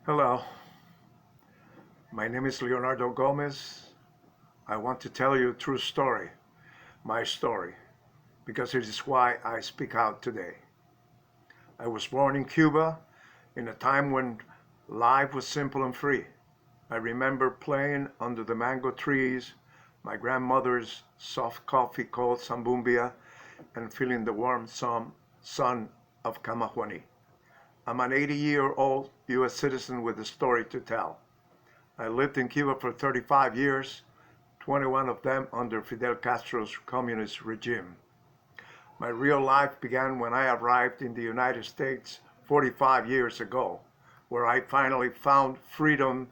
Hello, my name is Leonardo Gomez. I want to tell you a true story, my story, because it is why I speak out today. I was born in Cuba in a time when life was simple and free. I remember playing under the mango trees, my grandmother's soft coffee called sambumbia, and feeling the warm sun of Camajuani. I'm an 80-year-old U.S. citizen with a story to tell. I lived in Cuba for 35 years, 21 of them under Fidel Castro's communist regime. My real life began when I arrived in the United States 45 years ago, where I finally found freedom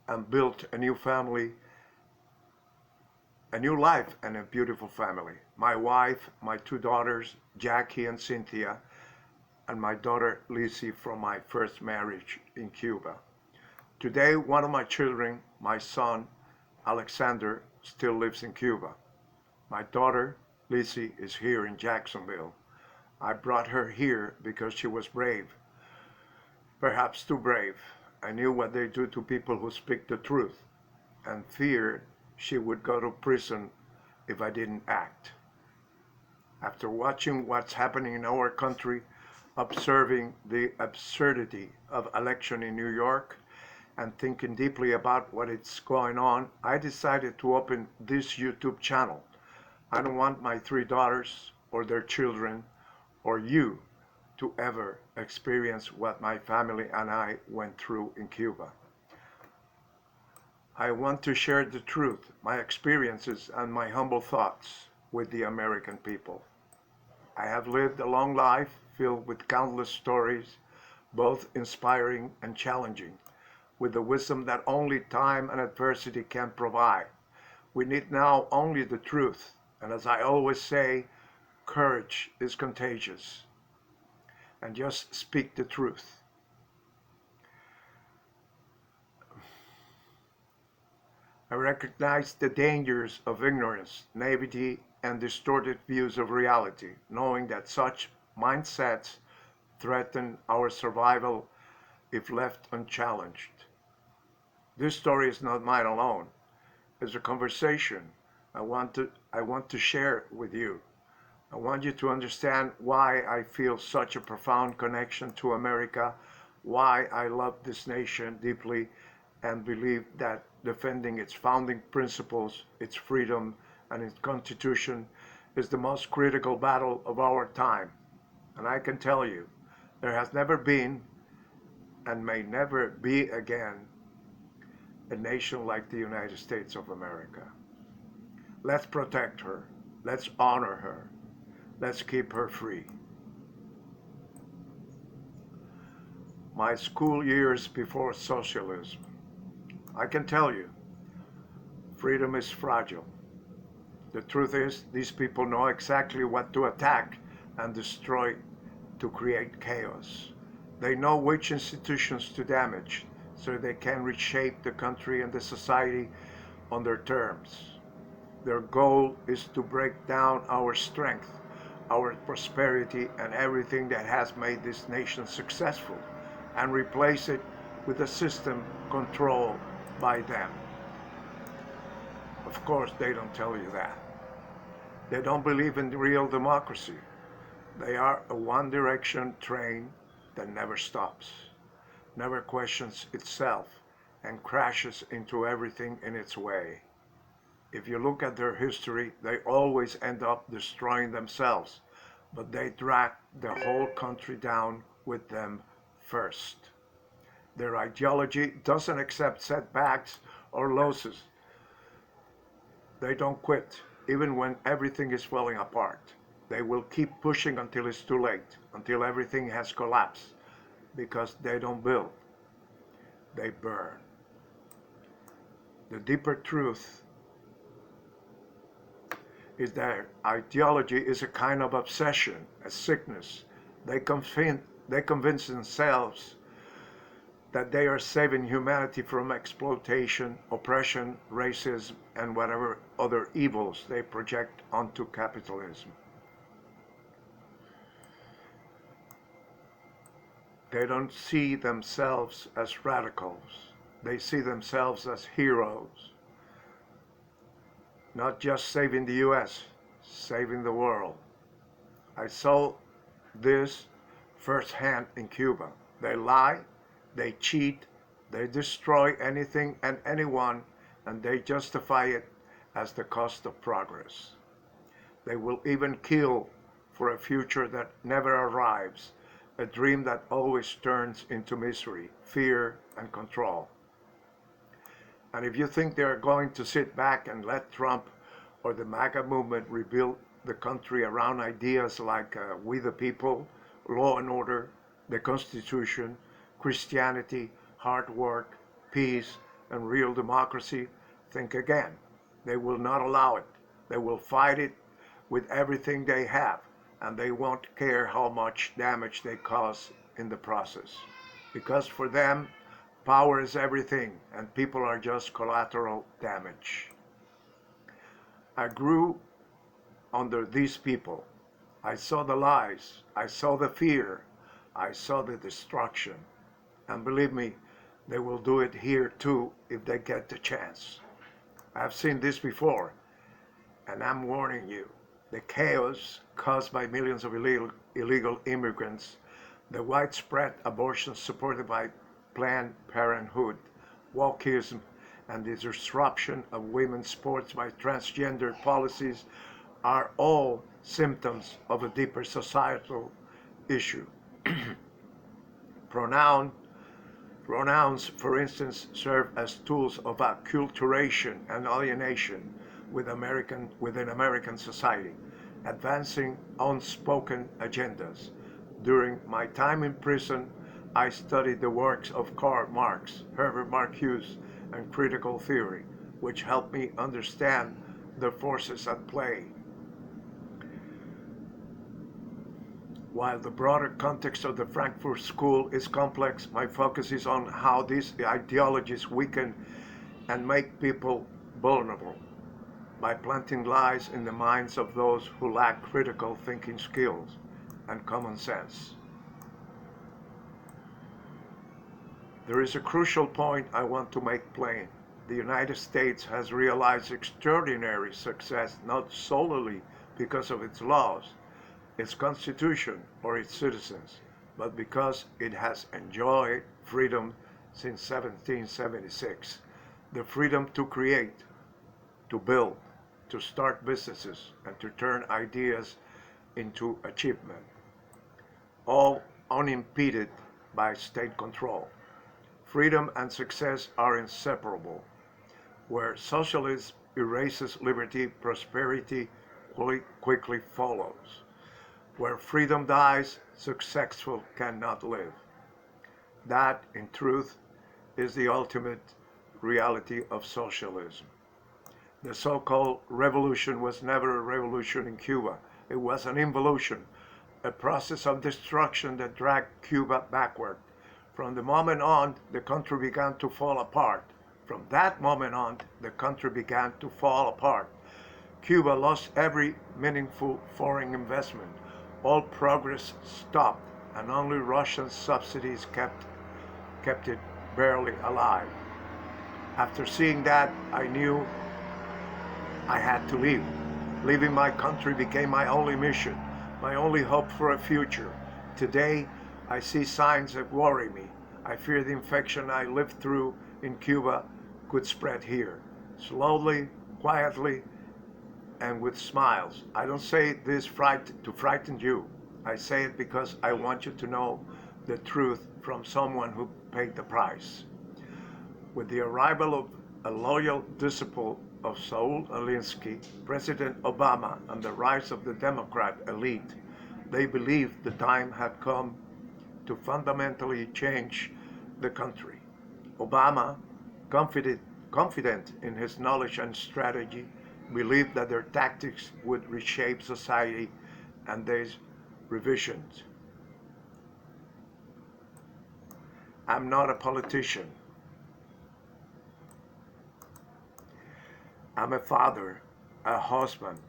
and built a new family, a new life, and a beautiful family. My wife, my two daughters, Jackie and Cynthia, and my daughter Lizzie from my first marriage in Cuba. Today, one of my children, my son, Alexander, still lives in Cuba. My daughter, Lizzie, is here in Jacksonville. I brought her here because she was brave, perhaps too brave. I knew what they do to people who speak the truth, and feared she would go to prison if I didn't act. After watching what's happening in our country, observing the absurdity of election in New York, and thinking deeply about what is going on, I decided to open this YouTube channel. I don't want my three daughters or their children or you to ever experience what my family and I went through in Cuba. I want to share the truth, my experiences, and my humble thoughts with the American people. I have lived a long life filled with countless stories, both inspiring and challenging, with the wisdom that only time and adversity can provide. We need now only the truth, and as I always say, courage is contagious, and just speak the truth. I recognize the dangers of ignorance, naivety, and distorted views of reality, knowing that such mindsets threaten our survival if left unchallenged. This story is not mine alone. It's a conversation I want to share with you. I want you to understand why I feel such a profound connection to America, why I love this nation deeply and believe that defending its founding principles, its freedom, and its constitution is the most critical battle of our time. And I can tell you, there has never been and may never be again a nation like the United States of America. Let's protect her. Let's honor her. Let's keep her free. My school years before socialism. I can tell you, freedom is fragile. The truth is, these people know exactly what to attack and destroy to create chaos. They know which institutions to damage so they can reshape the country and the society on their terms. Their goal is to break down our strength, our prosperity, and everything that has made this nation successful and replace it with a system controlled by them. Of course, they don't tell you that. They don't believe in real democracy. They are a one direction train that never stops, never questions itself, and crashes into everything in its way. If you look at their history, they always end up destroying themselves, but they drag the whole country down with them first. Their ideology doesn't accept setbacks or losses. They don't quit, even when everything is falling apart. They will keep pushing until it's too late, until everything has collapsed, because they don't build, they burn. The deeper truth is that ideology is a kind of obsession, a sickness. They convince themselves that they are saving humanity from exploitation, oppression, racism, and whatever other evils they project onto capitalism. They don't see themselves as radicals. They see themselves as heroes, not just saving the US, saving the world. I saw this firsthand in Cuba. They lie, they cheat, they destroy anything and anyone, and they justify it as the cost of progress. They will even kill for a future that never arrives, a dream that always turns into misery, fear, and control. And if you think they're going to sit back and let Trump or the MAGA movement rebuild the country around ideas like we the people, law and order, the Constitution, Christianity, hard work, peace, and real democracy, think again. They will not allow it. They will fight it with everything they have, and they won't care how much damage they cause in the process. Because for them, power is everything, and people are just collateral damage. I grew under these people. I saw the lies, I saw the fear, I saw the destruction. And believe me, they will do it here too if they get the chance. I've seen this before, and I'm warning you. The chaos caused by millions of illegal immigrants, the widespread abortion supported by Planned Parenthood, wokeism, and the disruption of women's sports by transgender policies are all symptoms of a deeper societal issue. Pronouns, for instance, serve as tools of acculturation and alienation within American society, advancing unspoken agendas. During my time in prison, I studied the works of Karl Marx, Herbert Marcuse, and critical theory, which helped me understand the forces at play. While the broader context of the Frankfurt School is complex, my focus is on how these ideologies weaken and make people vulnerable by planting lies in the minds of those who lack critical thinking skills and common sense. There is a crucial point I want to make plain. The United States has realized extraordinary success not solely because of its laws, its constitution, or its citizens, but because it has enjoyed freedom since 1776. The freedom to create, to build, to start businesses, and to turn ideas into achievement, all unimpeded by state control. Freedom and success are inseparable. Where socialism erases liberty, prosperity quickly follows. Where freedom dies, successful cannot live. That, in truth, is the ultimate reality of socialism. The so-called revolution was never a revolution in Cuba. It was an involution, a process of destruction that dragged Cuba backward. From the moment on, the country began to fall apart. From that moment on, the country began to fall apart. Cuba lost every meaningful foreign investment. All progress stopped, and only Russian subsidies kept it barely alive. After seeing that, I knew I had to leave. Leaving my country became my only mission, my only hope for a future. Today, I see signs that worry me. I fear the infection I lived through in Cuba could spread here. Slowly, quietly, and with smiles. I don't say this to frighten you. I say it because I want you to know the truth from someone who paid the price. With the arrival of a loyal disciple of Saul Alinsky, President Obama, and the rise of the Democrat elite, they believed the time had come to fundamentally change the country. Obama, confident in his knowledge and strategy, believed that their tactics would reshape society, and these revisions. I'm not a politician. I'm a father, a husband,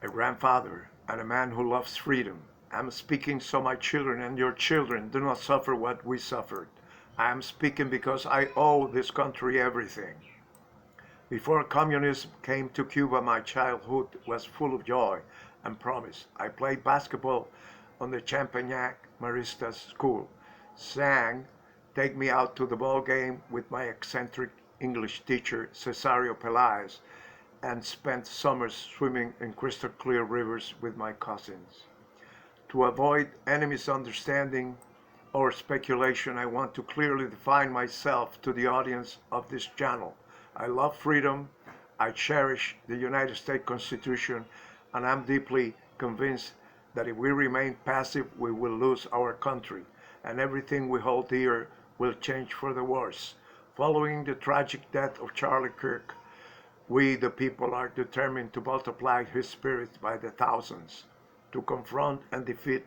a grandfather, and a man who loves freedom. I'm speaking so my children and your children do not suffer what we suffered. I am speaking because I owe this country everything. Before communism came to Cuba, my childhood was full of joy and promise. I played basketball on the Champagnat Marista School, sang Take Me Out to the Ball Game with my eccentric English teacher, Cesario Pelaez, and spent summers swimming in crystal clear rivers with my cousins. To avoid any misunderstanding or speculation, I want to clearly define myself to the audience of this channel. I love freedom, I cherish the United States Constitution, and I'm deeply convinced that if we remain passive, we will lose our country, and everything we hold dear will change for the worse. Following the tragic death of Charlie Kirk, we, the people, are determined to multiply his spirit by the thousands, to confront and defeat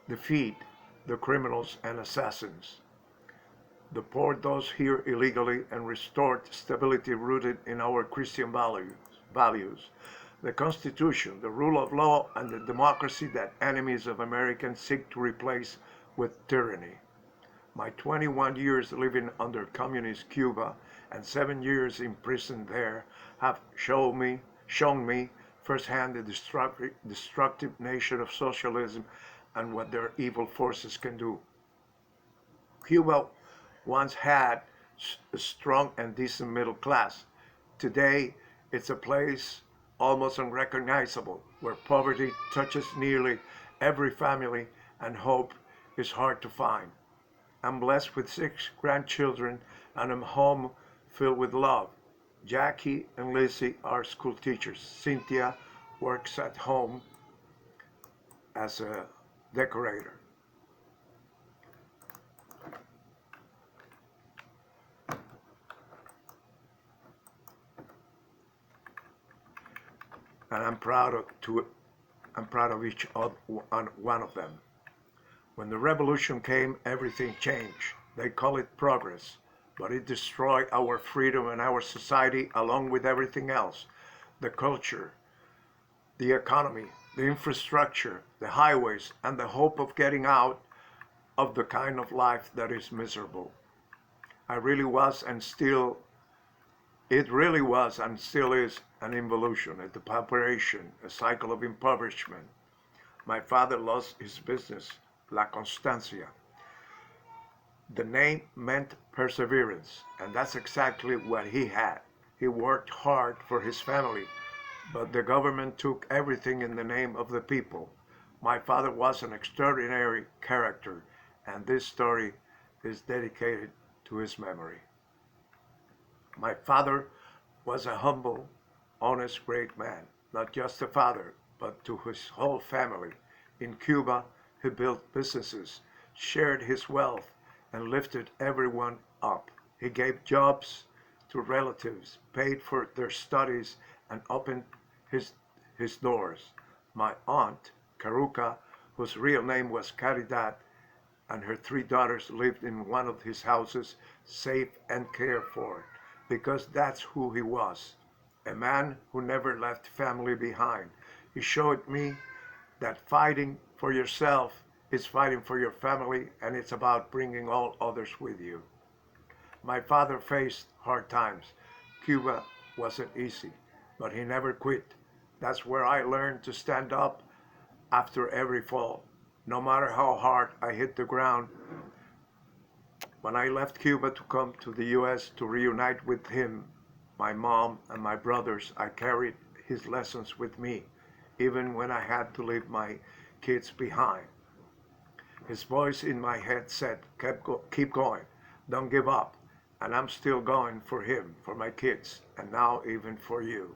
the criminals and assassins, deport those here illegally, and restore stability rooted in our Christian values, the Constitution, the rule of law, and the democracy that enemies of Americans seek to replace with tyranny. My 21 years living under communist Cuba and 7 years in prison there have shown me firsthand the destructive nature of socialism and what their evil forces can do. Cuba once had a strong and decent middle class. Today, it's a place almost unrecognizable, where poverty touches nearly every family and hope is hard to find. I'm blessed with 6 grandchildren and a home filled with love. Jackie and Lizzie are school teachers. Cynthia works at home as a decorator. And I'm proud of each one of them. When the revolution came, everything changed. They call it progress, but it destroyed our freedom and our society along with everything else. The culture, the economy, the infrastructure, the highways, and the hope of getting out of the kind of life that is miserable. It really was and still is an involution, a depauperation, a cycle of impoverishment. My father lost his business, La Constancia. The name meant perseverance, and that's exactly what he had. He worked hard for his family, but the government took everything in the name of the people. My father was an extraordinary character, and this story is dedicated to his memory. My father was a humble, honest, great man, not just a father, but to his whole family. In Cuba, he built businesses, shared his wealth, and lifted everyone up. He gave jobs to relatives, paid for their studies, and opened his doors. My aunt, Caruca, whose real name was Caridad, and her 3 daughters lived in one of his houses, safe and cared for, because that's who he was, a man who never left family behind. He showed me that fighting for yourself is fighting for your family, and it's about bringing all others with you. My father faced hard times. Cuba wasn't easy, but he never quit. That's where I learned to stand up after every fall, no matter how hard I hit the ground. When I left Cuba to come to the US to reunite with him, my mom, and my brothers, I carried his lessons with me, even when I had to leave my kids behind. His voice in my head said, keep going, don't give up. And I'm still going for him, for my kids, and now even for you.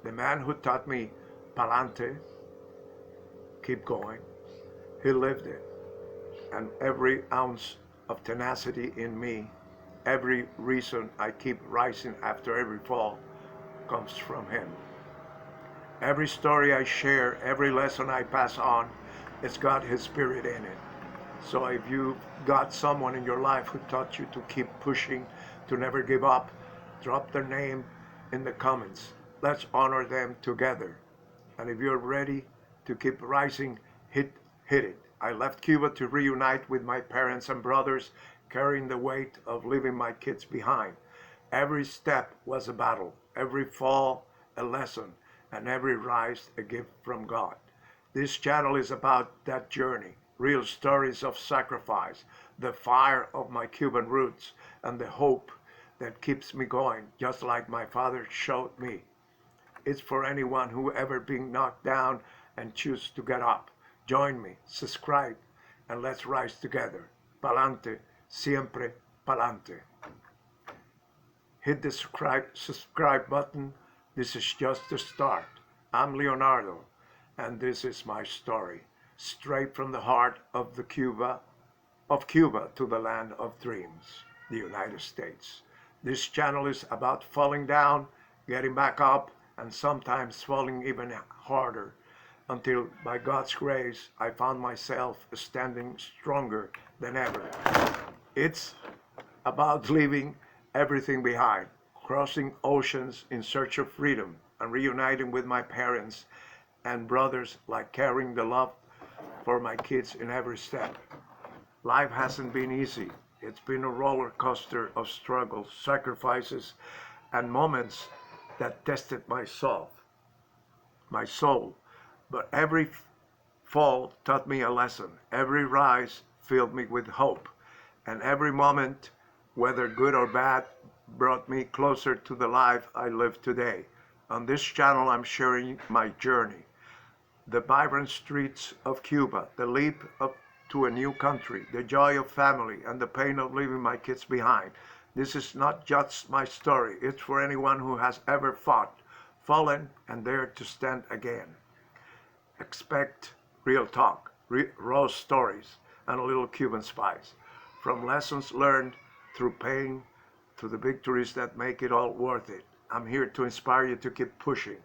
The man who taught me pa'lante, keep going, he lived it. And every ounce of tenacity in me, every reason I keep rising after every fall, comes from him. Every story I share, every lesson I pass on, it's got his spirit in it. So if you've got someone in your life who taught you to keep pushing, to never give up, drop their name in the comments. Let's honor them together. And if you're ready to keep rising, hit it. I left Cuba to reunite with my parents and brothers, carrying the weight of leaving my kids behind. Every step was a battle, every fall a lesson, and every rise a gift from God. This channel is about that journey, real stories of sacrifice, the fire of my Cuban roots, and the hope that keeps me going, just like my father showed me. It's for anyone who ever been knocked down and choose to get up. Join me, subscribe, and let's rise together. Pa'lante, siempre pa'lante. Hit the subscribe button. This is just the start. I'm Leonardo, and this is my story, straight from the heart of Cuba to the land of dreams, the United States. This channel is about falling down, getting back up, and sometimes falling even harder, until by God's grace I found myself standing stronger than ever. It's about leaving everything behind, crossing oceans in search of freedom, and reuniting with my parents and brothers, like carrying the love for my kids in every step. Life hasn't been easy. It's been a roller coaster of struggles, sacrifices, and moments that tested my soul. But every fall taught me a lesson. Every rise filled me with hope. And every moment, whether good or bad, brought me closer to the life I live today. On this channel, I'm sharing my journey, the vibrant streets of Cuba, the leap up to a new country, the joy of family, and the pain of leaving my kids behind. This is not just my story. It's for anyone who has ever fought, fallen, and dared to stand again. Expect real talk, raw stories, and a little Cuban spice. From lessons learned through pain to the victories that make it all worth it. I'm here to inspire you to keep pushing,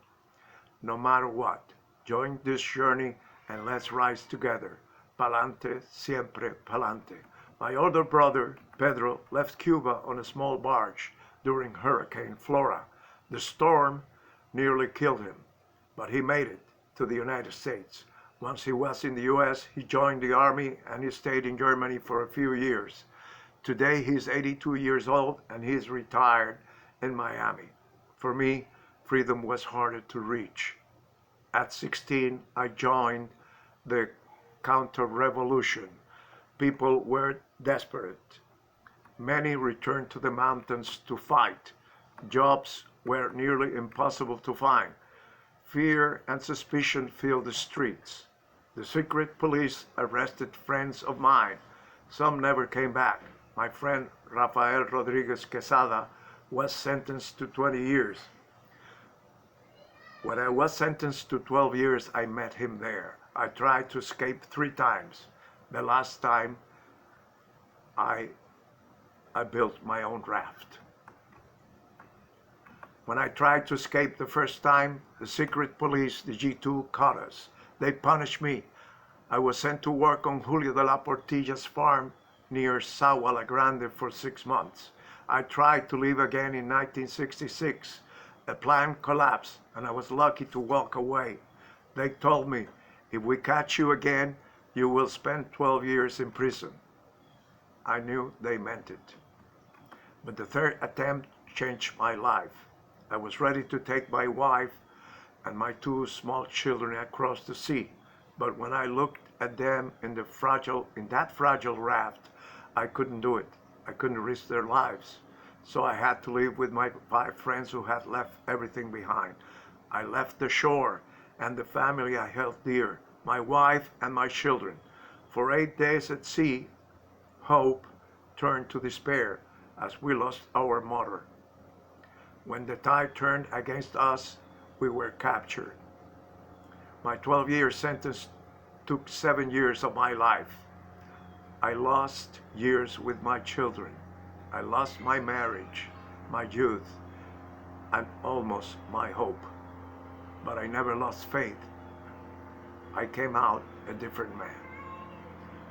no matter what. Join this journey and let's rise together. Pa'lante, siempre pa'lante. My older brother, Pedro, left Cuba on a small barge during Hurricane Flora. The storm nearly killed him, but he made it to the United States. Once he was in the US, he joined the army and he stayed in Germany for a few years. Today, he's 82 years old and he's retired in Miami. For me, freedom was harder to reach. At 16, I joined the counter-revolution. People were desperate. Many returned to the mountains to fight. Jobs were nearly impossible to find. Fear and suspicion filled the streets. The secret police arrested friends of mine. Some never came back. My friend Rafael Rodriguez Quesada was sentenced to 20 years. When I was sentenced to 12 years, I met him there. I tried to escape 3 times. The last time, I built my own raft. When I tried to escape the first time, the secret police, the G2, caught us. They punished me. I was sent to work on Julio de la Portilla's farm near Sagua La Grande for 6 months. I tried to leave again in 1966. The plan collapsed, and I was lucky to walk away. They told me, if we catch you again, you will spend 12 years in prison. I knew they meant it. But the 3rd attempt changed my life. I was ready to take my wife and my 2 small children across the sea. But when I looked at them in that fragile raft, I couldn't do it. I couldn't risk their lives. So I had to leave with my 5 friends who had left everything behind. I left the shore and the family I held dear, my wife and my children. For 8 days at sea, hope turned to despair as we lost our motor. When the tide turned against us, we were captured. My 12-year sentence took 7 years of my life. I lost years with my children. I lost my marriage, my youth, and almost my hope. But I never lost faith. I came out a different man.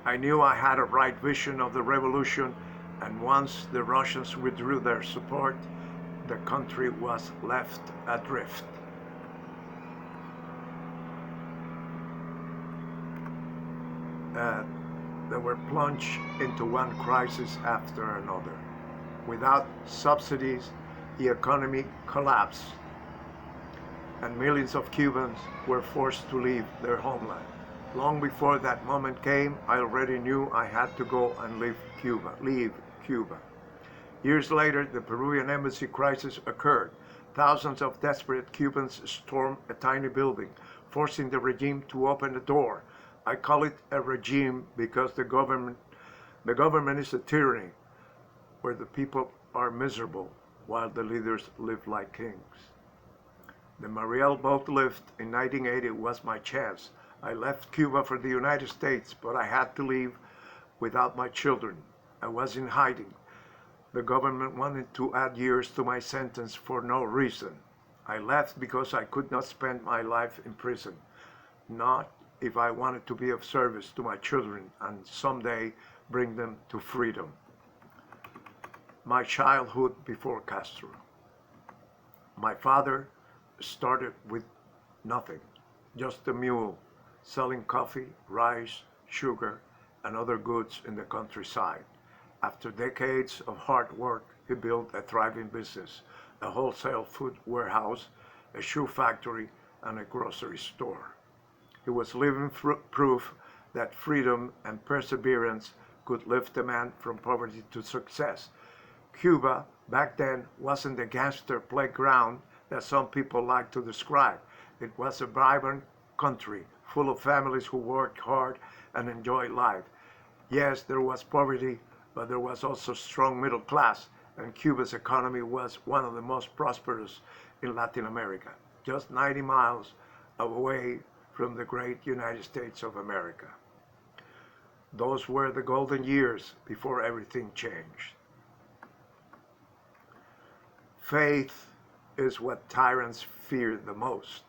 I knew I had a right vision of the revolution, and once the Russians withdrew their support, the country was left adrift. uh, they were plunged into one crisis after another. Without subsidies, the economy collapsed, and millions of Cubans were forced to leave their homeland. Long before that moment came, I already knew I had to go and leave Cuba. Years later, the Peruvian embassy crisis occurred. Thousands of desperate Cubans stormed a tiny building, forcing the regime to open the door. I call it a regime because the government is a tyranny where the people are miserable while the leaders live like kings. The Mariel boat lift in 1980 was my chance. I left Cuba for the United States, but I had to leave without my children. I was in hiding. The government wanted to add years to my sentence for no reason. I left because I could not spend my life in prison, not if I wanted to be of service to my children and someday bring them to freedom. My childhood before Castro. My father started with nothing, just a mule, selling coffee, rice, sugar, and other goods in the countryside. After decades of hard work, he built a thriving business, a wholesale food warehouse, a shoe factory, and a grocery store. He was living proof that freedom and perseverance could lift a man from poverty to success. Cuba, back then, wasn't the gangster playground that some people like to describe. It was a vibrant country full of families who worked hard and enjoyed life. Yes, there was poverty, but there was also strong middle class, and Cuba's economy was one of the most prosperous in Latin America, just 90 miles away from the great United States of America. Those were the golden years before everything changed. Faith is what tyrants fear the most.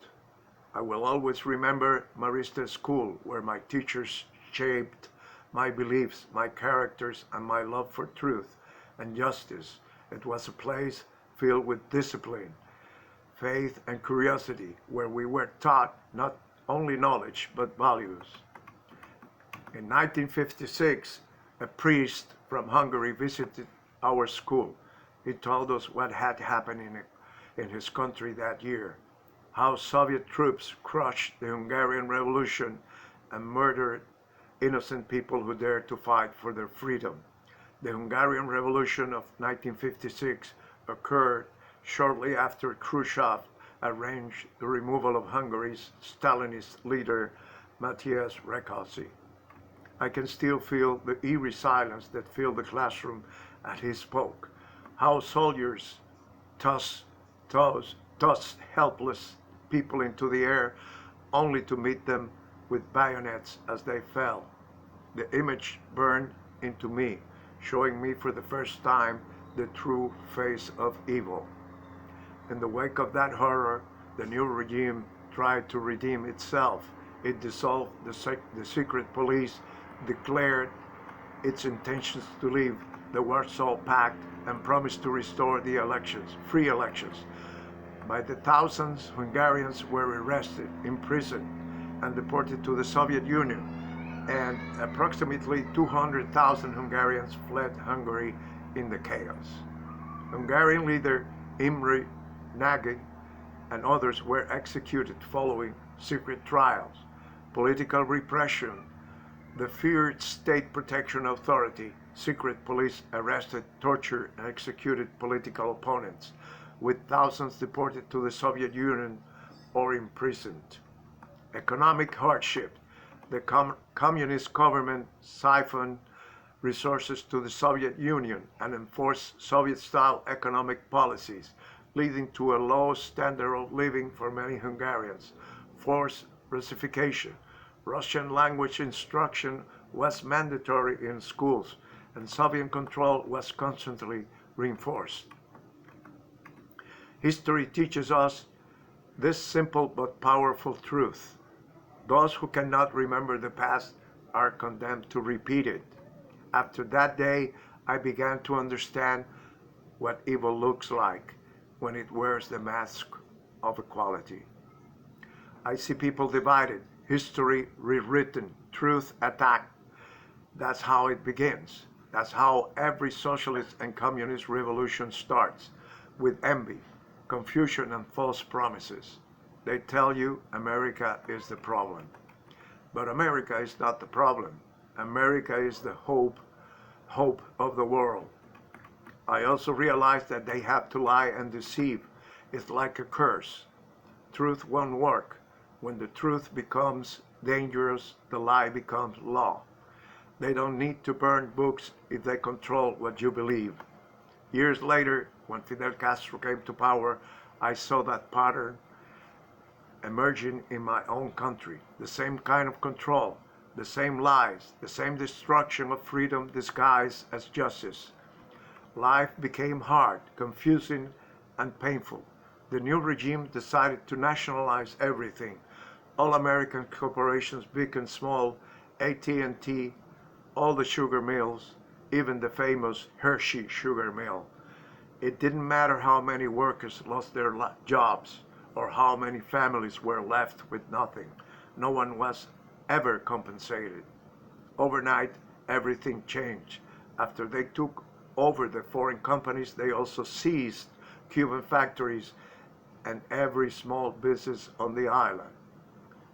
I will always remember Marista School, where my teachers shaped my beliefs, my characters, and my love for truth and justice. It was a place filled with discipline, faith, and curiosity, where we were taught not only knowledge but values. In 1956, a priest from Hungary visited our school. He told us what had happened in his country that year, how Soviet troops crushed the Hungarian Revolution and murdered innocent people who dared to fight for their freedom. The Hungarian Revolution of 1956 occurred shortly after Khrushchev arranged the removal of Hungary's Stalinist leader, Matthias Rekhalsi. I can still feel the eerie silence that filled the classroom as he spoke, how soldiers tossed helpless people into the air only to meet them with bayonets as they fell. The image burned into me, showing me for the first time the true face of evil. In the wake of that horror, the new regime tried to redeem itself. It dissolved the secret police, declared its intentions to leave the Warsaw Pact, and promised to restore the elections, free elections. By the thousands, Hungarians were arrested, imprisoned, and deported to the Soviet Union, and approximately 200,000 Hungarians fled Hungary in the chaos. Hungarian leader Imre Nagy and others were executed following secret trials, political repression, the feared state protection authority, secret police arrested, tortured, and executed political opponents, with thousands deported to the Soviet Union or imprisoned. Economic hardship. The communist government siphoned resources to the Soviet Union and enforced Soviet-style economic policies, leading to a low standard of living for many Hungarians. Forced Russification. Russian language instruction was mandatory in schools, and Soviet control was constantly reinforced. History teaches us this simple but powerful truth. Those who cannot remember the past are condemned to repeat it. After that day, I began to understand what evil looks like when it wears the mask of equality. I see people divided, history rewritten, truth attacked, That's how it begins. That's how every socialist and communist revolution starts, with envy, confusion, and false promises. They tell you America is the problem. But America is not the problem. America is the hope of the world. I also realize that they have to lie and deceive. It's like a curse. Truth won't work. When the truth becomes dangerous, the lie becomes law. They don't need to burn books if they control what you believe. Years later, when Fidel Castro came to power, I saw that pattern emerging in my own country. The same kind of control, the same lies, the same destruction of freedom disguised as justice. Life became hard, confusing, and painful. The new regime decided to nationalize everything. All American corporations, big and small, AT&T, all the sugar mills, even the famous Hershey sugar mill. It didn't matter how many workers lost their jobs or how many families were left with nothing. No one was ever compensated. Overnight, everything changed. After they took over the foreign companies, they also seized Cuban factories and every small business on the island.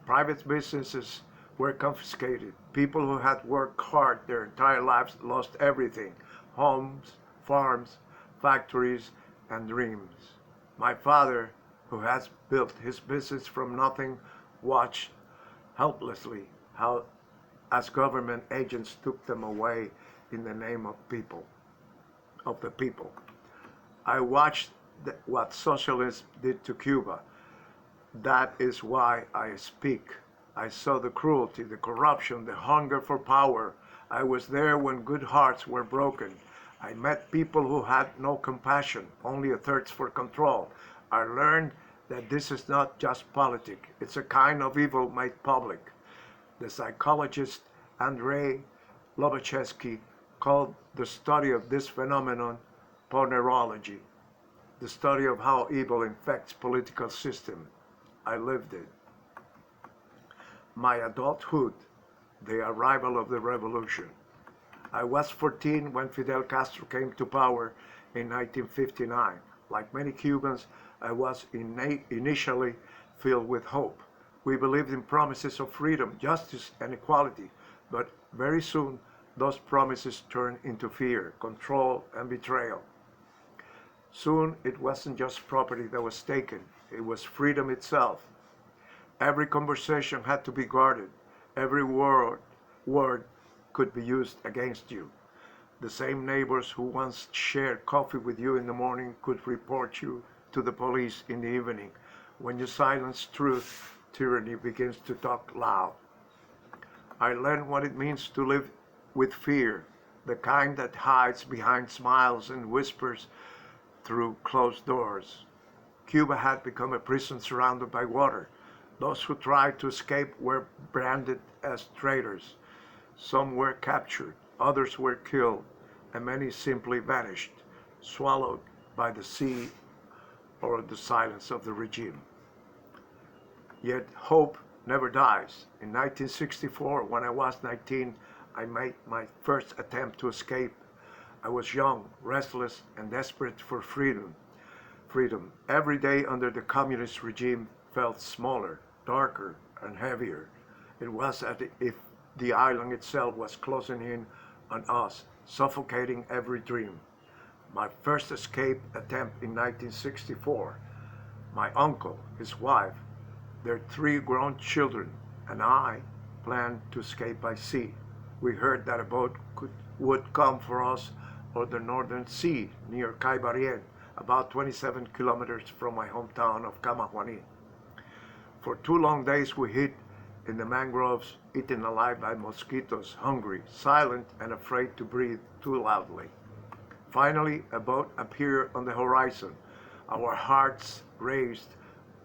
Private businesses were confiscated. People who had worked hard their entire lives lost everything: homes, farms, factories, and dreams. My father, who has built his business from nothing, watched helplessly how, as government agents took them away in the name of the people. I watched what socialism did to Cuba. That is why I speak. I saw the cruelty, the corruption, the hunger for power. I was there when good hearts were broken. I met people who had no compassion, only a thirst for control. I learned that this is not just politics, it's a kind of evil made public. The psychologist Andrei Lobachevsky called the study of this phenomenon ponerology, the study of how evil infects political system. I lived it. My adulthood, the arrival of the revolution. I was 14 when Fidel Castro came to power in 1959. Like many Cubans, I was initially filled with hope. We believed in promises of freedom, justice, and equality, but very soon those promises turned into fear, control, and betrayal. Soon it wasn't just property that was taken, it was freedom itself. Every conversation had to be guarded. Every word could be used against you. The same neighbors who once shared coffee with you in the morning could report you to the police in the evening. When you silence truth, tyranny begins to talk loud. I learned what it means to live with fear, the kind that hides behind smiles and whispers through closed doors. Cuba had become a prison surrounded by water. Those who tried to escape were branded as traitors. Some were captured, others were killed, and many simply vanished, swallowed by the sea or the silence of the regime. Yet hope never dies. In 1964, when I was 19, I made my first attempt to escape. I was young, restless, and desperate for freedom. Every day under the communist regime felt smaller, darker, and heavier. It was as if the island itself was closing in on us, suffocating every dream. My first escape attempt in 1964. My uncle, his wife, their 3 grown children, and I planned to escape by sea. We heard that a boat would come for us on the Northern Sea near Caibarien, about 27 kilometers from my hometown of Camajuaní. For 2 long days we hid in the mangroves, eaten alive by mosquitoes, hungry, silent, and afraid to breathe too loudly. Finally, a boat appeared on the horizon. Our hearts raced.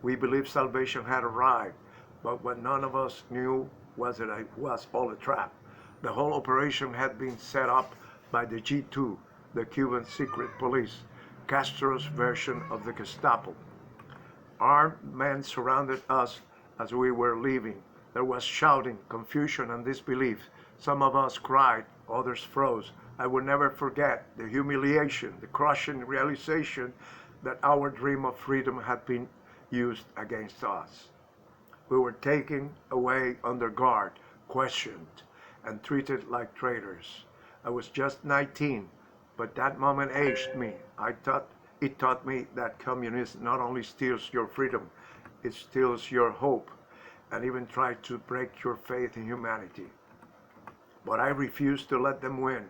We believed salvation had arrived, but what none of us knew was that it was all a trap. The whole operation had been set up by the G2, the Cuban secret police, Castro's version of the Gestapo. Armed men surrounded us as we were leaving. There was shouting, confusion, and disbelief. Some of us cried, others froze. I will never forget the humiliation, the crushing realization that our dream of freedom had been used against us. We were taken away under guard, questioned, and treated like traitors. I was just 19, but that moment aged me. It taught me that communism not only steals your freedom, it steals your hope, and even tries to break your faith in humanity. But I refused to let them win.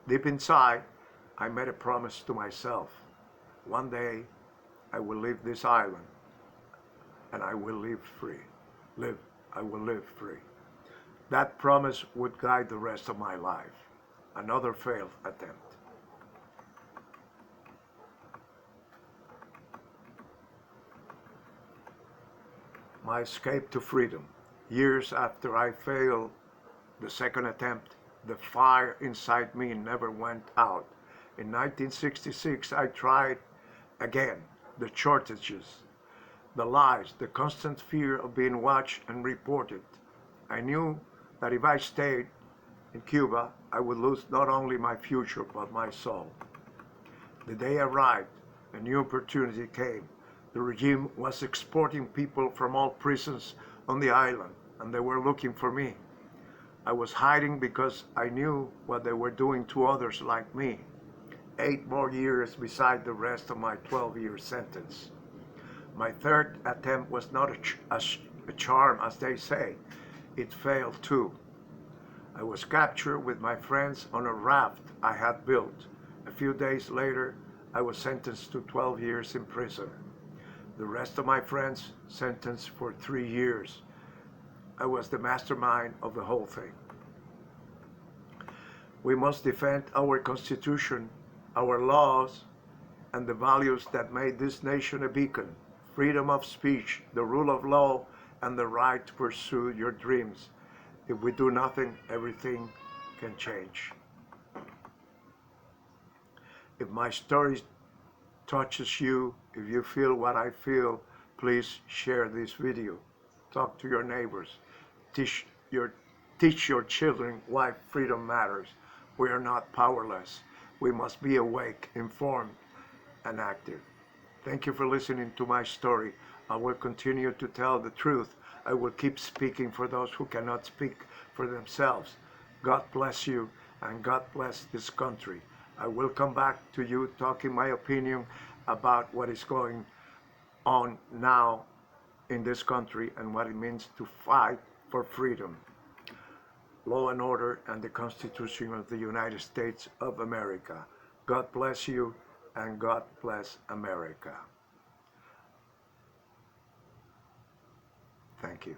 Deep inside, I made a promise to myself. One day, I will leave this island, and I will live free. I will live free. That promise would guide the rest of my life. Another failed attempt. My escape to freedom. Years after I failed the second attempt, the fire inside me never went out. In 1966, I tried again. The shortages, the lies, the constant fear of being watched and reported. I knew that if I stayed in Cuba, I would lose not only my future, but my soul. The day arrived, a new opportunity came. The regime was exporting people from all prisons on the island, and they were looking for me. I was hiding because I knew what they were doing to others like me. 8 more years beside the rest of my 12-year sentence. My third attempt was not a charm, as they say. It failed too. I was captured with my friends on a raft I had built. A few days later, I was sentenced to 12 years in prison. The rest of my friends sentenced for 3 years. I was the mastermind of the whole thing. We must defend our Constitution, our laws, and the values that made this nation a beacon. Freedom of speech, the rule of law, and the right to pursue your dreams. If we do nothing, everything can change. If my story touches you, if you feel what I feel, please share this video. Talk to your neighbors. Teach your children why freedom matters. We are not powerless. We must be awake, informed, and active. Thank you for listening to my story. I will continue to tell the truth. I will keep speaking for those who cannot speak for themselves. God bless you, and God bless this country. I will come back to you talking my opinion about what is going on now in this country and what it means to fight for freedom, law and order, and the Constitution of the United States of America. God bless you, and God bless America. Thank you.